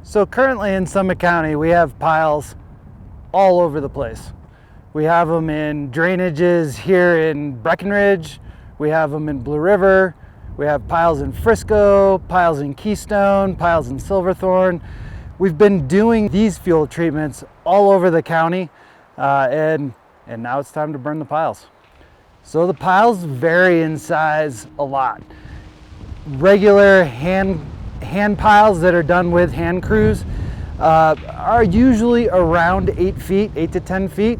So currently in Summit County, we have piles all over the place. We have them in drainages here in Breckenridge. We have them in Blue River. We have piles in Frisco, piles in Keystone, piles in Silverthorne. We've been doing these fuel treatments all over the county, and now it's time to burn the piles. So the piles vary in size a lot. Regular hand piles that are done with hand crews are usually around 8 feet, 8 to 10 feet.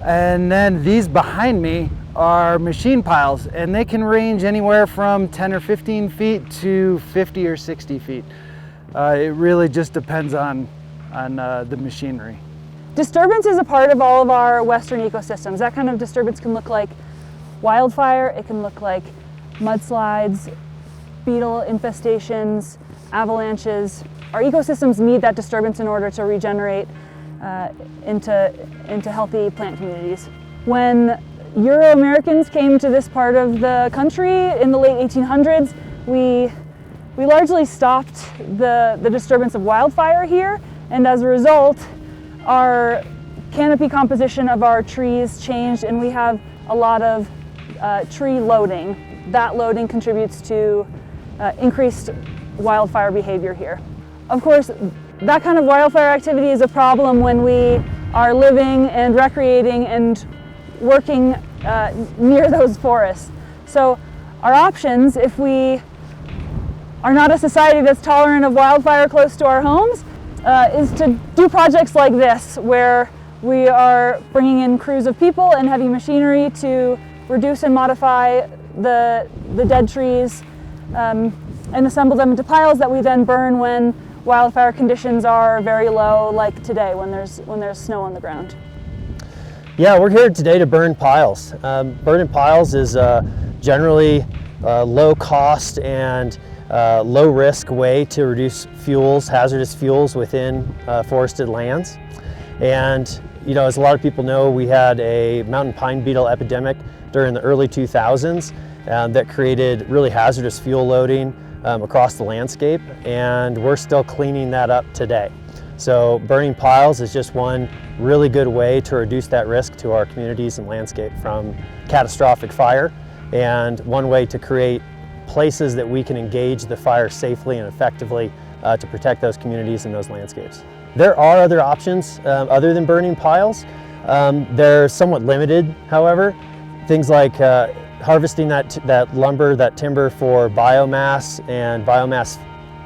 And then these behind me are machine piles, and they can range anywhere from 10 or 15 feet to 50 or 60 feet. It really just depends on the machinery. Disturbance is a part of all of our western ecosystems. That kind of disturbance can look like wildfire, it can look like mudslides, beetle infestations, avalanches. Our ecosystems need that disturbance in order to regenerate into healthy plant communities. When Euro-Americans came to this part of the country in the late 1800s, we largely stopped the disturbance of wildfire here, and as a result, our canopy composition of our trees changed, and we have a lot of tree loading. That loading contributes to increased wildfire behavior here. Of course, that kind of wildfire activity is a problem when we are living and recreating and working near those forests. So our options, if we are not a society that's tolerant of wildfire close to our homes, is to do projects like this, where we are bringing in crews of people and heavy machinery to reduce and modify the dead trees and assemble them into piles that we then burn when wildfire conditions are very low, like today when there's snow on the ground. Yeah, we're here today to burn piles. Burning piles is generally a low cost and low risk way to reduce hazardous fuels within forested lands. And as a lot of people know, we had a mountain pine beetle epidemic during the early 2000s that created really hazardous fuel loading across the landscape, and we're still cleaning that up today. So burning piles is just one really good way to reduce that risk to our communities and landscape from catastrophic fire, and one way to create places that we can engage the fire safely and effectively to protect those communities and those landscapes. There are other options other than burning piles. They're somewhat limited, however. Things like harvesting that lumber, that timber for biomass and biomass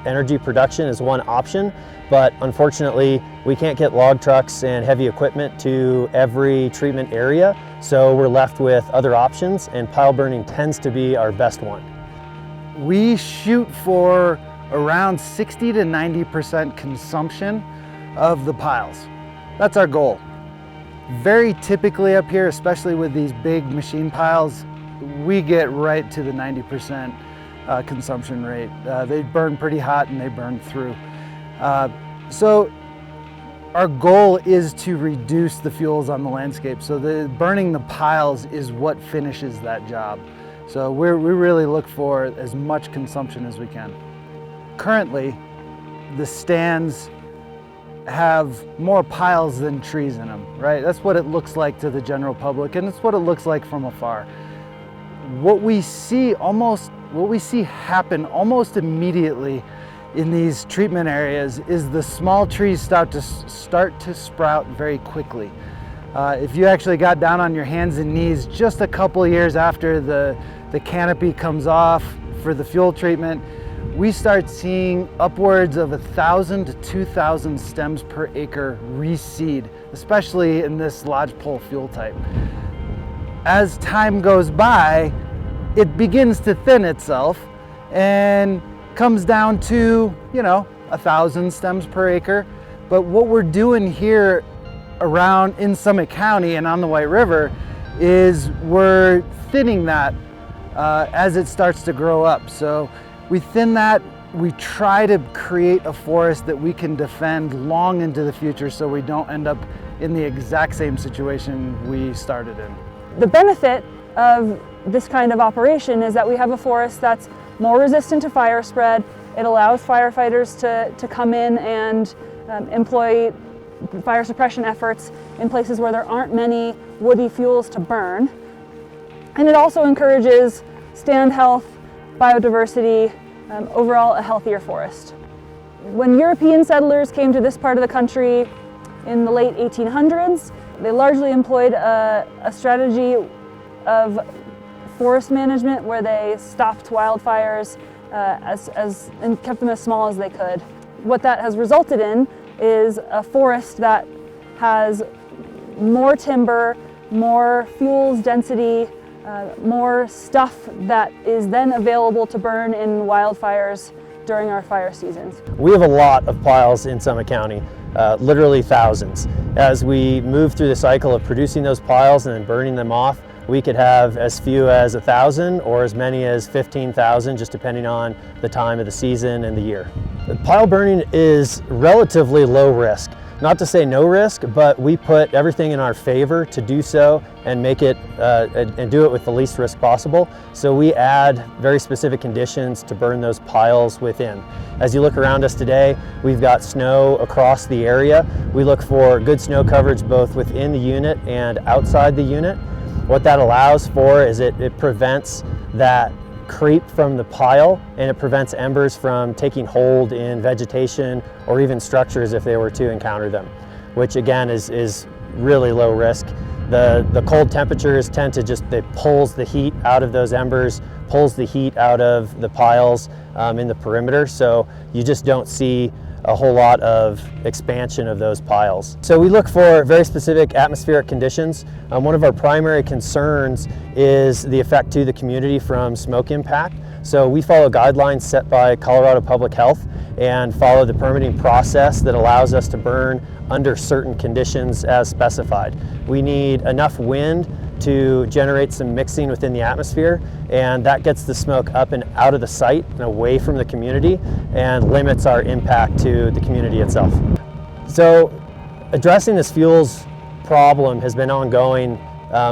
energy production is one option, but unfortunately we can't get log trucks and heavy equipment to every treatment area, so we're left with other options, and pile burning tends to be our best one. We shoot for around 60 to 90% consumption of the piles. That's our goal. Very typically up here, especially with these big machine piles, we get right to the 90% consumption rate. They burn pretty hot and they burn through. So our goal is to reduce the fuels on the landscape. So burning the piles is what finishes that job. So we really look for as much consumption as we can. Currently, the stands have more piles than trees in them, right? That's what it looks like to the general public, and it's what it looks like from afar. What we see happen almost immediately in these treatment areas is the small trees start to sprout very quickly. If you actually got down on your hands and knees just a couple of years after the canopy comes off for the fuel treatment, we start seeing upwards of 1,000 to 2,000 stems per acre reseed, especially in this lodgepole fuel type. As time goes by, it begins to thin itself and comes down to, 1,000 stems per acre. But what we're doing here around in Summit County and on the White River is we're thinning that as it starts to grow up. So we thin that, we try to create a forest that we can defend long into the future so we don't end up in the exact same situation we started in. The benefit of this kind of operation is that we have a forest that's more resistant to fire spread It allows firefighters to come in and employ fire suppression efforts in places where there aren't many woody fuels to burn. And it also encourages stand health, biodiversity, overall a healthier forest. When European settlers came to this part of the country in the late 1800s, they largely employed a strategy of forest management where they stopped wildfires and kept them as small as they could. What that has resulted in is a forest that has more timber, more fuels density, more stuff that is then available to burn in wildfires during our fire seasons. We have a lot of piles in Summit County, literally thousands. As we move through the cycle of producing those piles and then burning them off, we could have as few as 1,000 or as many as 15,000, just depending on the time of the season and the year. Pile burning is relatively low risk. Not to say no risk, but we put everything in our favor to do so and make it and do it with the least risk possible. So we add very specific conditions to burn those piles within. As you look around us today, we've got snow across the area. We look for good snow coverage both within the unit and outside the unit. What that allows for is it prevents that creep from the pile, and it prevents embers from taking hold in vegetation or even structures if they were to encounter them, which again is really low risk. The cold temperatures tend to it pulls the heat out of those embers, pulls the heat out of the piles in the perimeter, so you just don't see a whole lot of expansion of those piles. So we look for very specific atmospheric conditions. One of our primary concerns is the effect to the community from smoke impact. So we follow guidelines set by Colorado Public Health and follow the permitting process that allows us to burn under certain conditions as specified. We need enough wind to generate some mixing within the atmosphere, and that gets the smoke up and out of the site and away from the community and limits our impact to the community itself. So addressing this fuels problem has been ongoing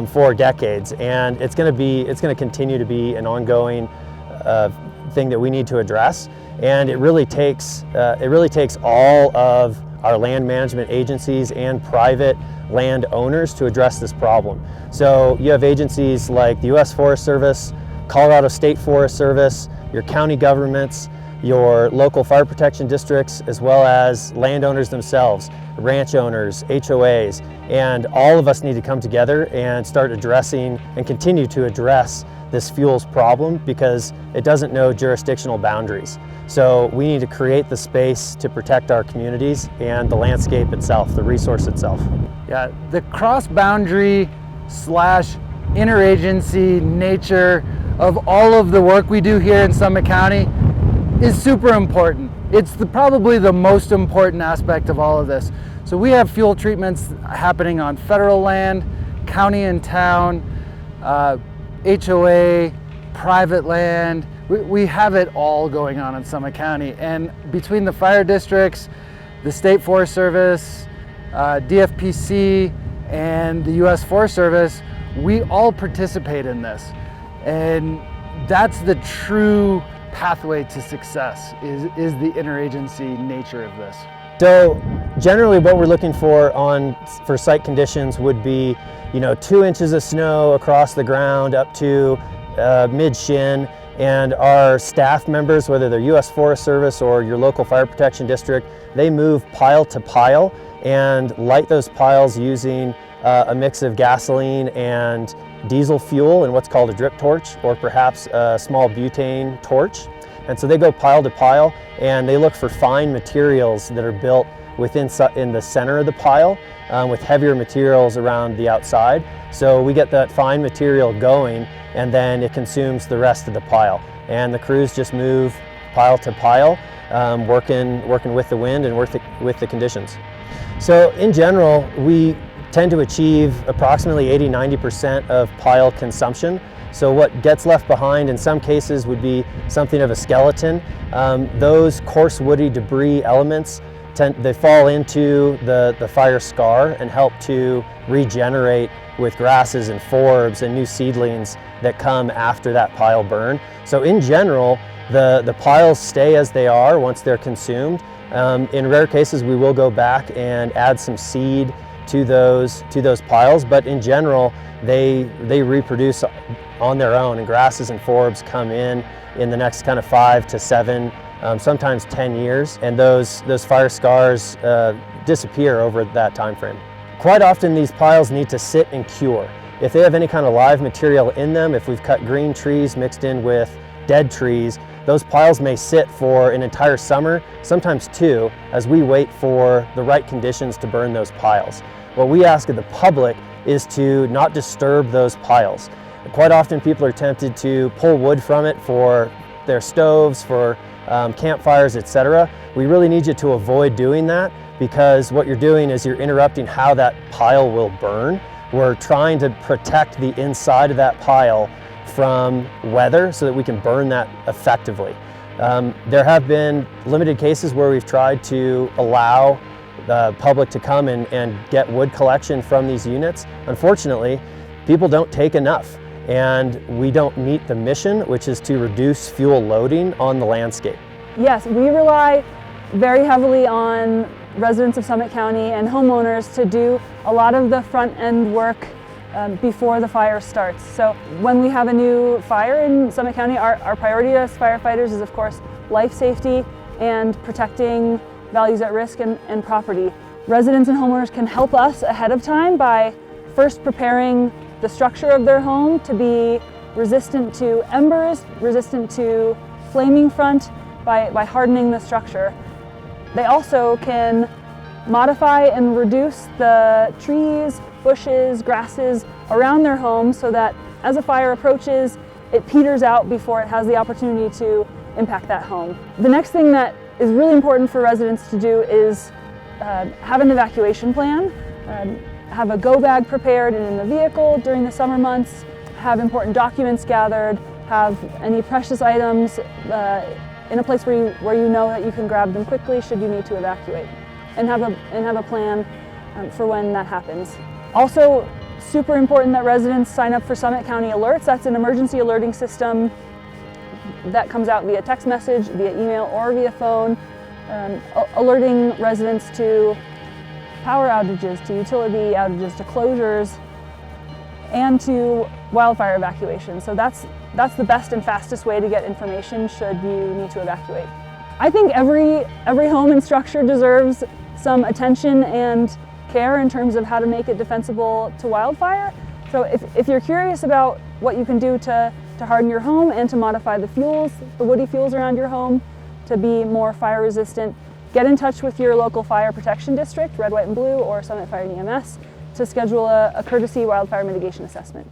for decades, and it's going to continue to be an ongoing thing that we need to address. And it really takes all of our land management agencies and private land owners to address this problem. So you have agencies like the U.S. Forest Service, Colorado State Forest Service, your county governments, your local fire protection districts, as well as landowners themselves, ranch owners, HOAs, and all of us need to come together and start addressing and continue to address this fuels problem because it doesn't know jurisdictional boundaries. So we need to create the space to protect our communities and the landscape itself, the resource itself. Yeah, the cross-boundary / interagency nature of all of the work we do here in Summit County is super important. It's probably the most important aspect of all of this. So we have fuel treatments happening on federal land, county and town, HOA, private land. We have it all going on in Summit County, and between the fire districts, the State Forest Service, DFPC, and the U.S. Forest Service, we all participate in this. And that's the true pathway to success, is the interagency nature of this. So generally what we're looking for site conditions would be, 2 inches of snow across the ground up to mid-shin, and our staff members, whether they're U.S. Forest Service or your local fire protection district, they move pile to pile and light those piles using a mix of gasoline and diesel fuel and what's called a drip torch, or perhaps a small butane torch. And so they go pile to pile and they look for fine materials that are built in the center of the pile with heavier materials around the outside. So we get that fine material going, and then it consumes the rest of the pile. And the crews just move pile to pile, working with the wind and with the conditions. So in general, we tend to achieve approximately 80–90% of pile consumption. So what gets left behind in some cases would be something of a skeleton. Those coarse woody debris elements they fall into the fire scar and help to regenerate with grasses and forbs and new seedlings that come after that pile burn. So in general, The piles stay as they are once they're consumed. In rare cases, we will go back and add some seed to those piles, but in general, they reproduce on their own, and grasses and forbs come in the next kind of 5 to 7, sometimes 10 years, and those fire scars disappear over that time frame. Quite often these piles need to sit and cure. If they have any kind of live material in them, if we've cut green trees mixed in with dead trees, those piles may sit for an entire summer, sometimes 2, as we wait for the right conditions to burn those piles. What we ask of the public is to not disturb those piles. Quite often people are tempted to pull wood from it for their stoves, for campfires, etc. We really need you to avoid doing that, because what you're doing is you're interrupting how that pile will burn. We're trying to protect the inside of that pile from weather so that we can burn that effectively. There have been limited cases where we've tried to allow the public to come and get wood collection from these units. Unfortunately, people don't take enough, and we don't meet the mission, which is to reduce fuel loading on the landscape. Yes, we rely very heavily on residents of Summit County and homeowners to do a lot of the front end work before the fire starts. So when we have a new fire in Summit County, our priority as firefighters is, of course, life safety and protecting values at risk and property. Residents and homeowners can help us ahead of time by first preparing the structure of their home to be resistant to embers, resistant to flaming front by hardening the structure. They also can modify and reduce the trees, bushes, grasses around their home so that as a fire approaches, it peters out before it has the opportunity to impact that home. The next thing that is really important for residents to do is have an evacuation plan, have a go bag prepared and in the vehicle during the summer months, have important documents gathered, have any precious items in a place where you know that you can grab them quickly should you need to evacuate, and have a plan for when that happens. Also, super important that residents sign up for Summit County Alerts. That's an emergency alerting system that comes out via text message, via email, or via phone, alerting residents to power outages, to utility outages, to closures, and to wildfire evacuation. So that's the best and fastest way to get information should you need to evacuate. I think every home and structure deserves some attention and care in terms of how to make it defensible to wildfire. So if you're curious about what you can do to harden your home and to modify the fuels, the woody fuels around your home to be more fire resistant, get in touch with your local fire protection district, Red, White, and Blue, or Summit Fire and EMS, to schedule a courtesy wildfire mitigation assessment.